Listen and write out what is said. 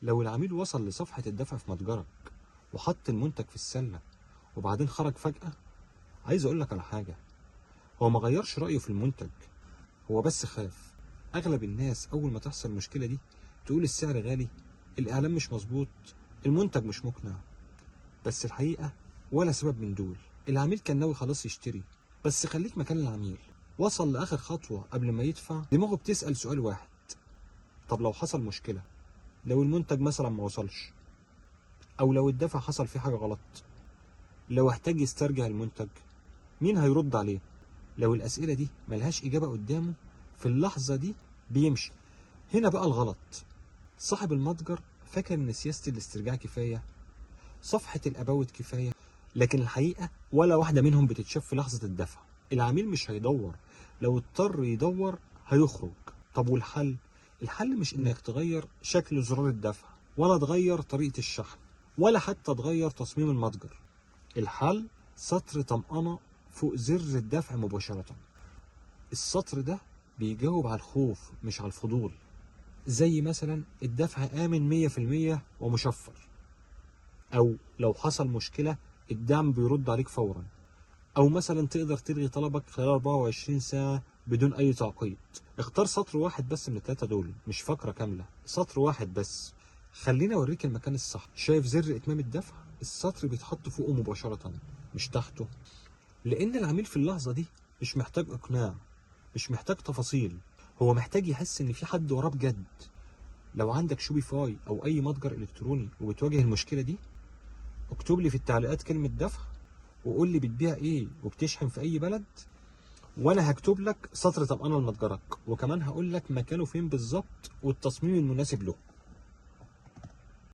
لو العميل وصل لصفحة الدفع في متجرك وحط المنتج في السلة وبعدين خرج فجأة، عايز أقولك على حاجة، هو ما غيرش رأيه في المنتج، هو بس خاف. أغلب الناس أول ما تحصل المشكلة دي تقول السعر غالي، الإعلان مش مظبوط، المنتج مش مقنع. بس الحقيقة ولا سبب من دول. العميل كان ناوي خلاص يشتري، بس خليك مكان العميل. وصل لآخر خطوة قبل ما يدفع، دماغه بتسأل سؤال واحد: طب لو حصل مشكلة، لو المنتج مثلا ما وصلش، أو لو الدفع حصل فيه حاجة غلط، لو احتاج يسترجع المنتج، مين هيرد عليه؟ لو الأسئلة دي ملهاش إجابة قدامه، في اللحظة دي بيمشي. هنا بقى الغلط. صاحب المتجر فاكر إن سياسة الاسترجاع كفاية، صفحة الأباوت كفاية، لكن الحقيقة ولا واحدة منهم بتتشاف في لحظة الدفع. العميل مش هيدور، لو اضطر يدور هيخرج. طب والحل؟ الحل مش إنك تغير شكل زرار الدفع، ولا تغير طريقة الشحن، ولا حتى تغير تصميم المتجر. الحل سطر طمأنة فوق زر الدفع مباشرة. السطر ده بيجاوب على الخوف مش على الفضول. زي مثلا الدفع آمن 100% ومشفر، أو لو حصل مشكلة الدعم بيرد عليك فورا، أو مثلا تقدر تلغي طلبك خلال 24 ساعة بدون أي تعقيد. اختار سطر واحد بس من التلاتة دول، مش فقرة كاملة، سطر واحد بس. خليني أوريك المكان الصح. شايف زر إتمام الدفع؟ السطر بيتحط فوقه مباشرة مش تحته، لأن العميل في اللحظة دي مش محتاج إقناع، مش محتاج تفاصيل، هو محتاج يحس إن في حد وراه بجد. لو عندك شوبيفاي أو أي متجر إلكتروني وبتواجه المشكلة دي، اكتب لي في التعليقات كلمة دفع، وقول لي بتبيع إيه وبتشحن في أي بلد، وأنا هكتب لك سطر طمأنة لمتجرك، وكمان هقول لك مكانه فين بالظبط والتصميم المناسب له.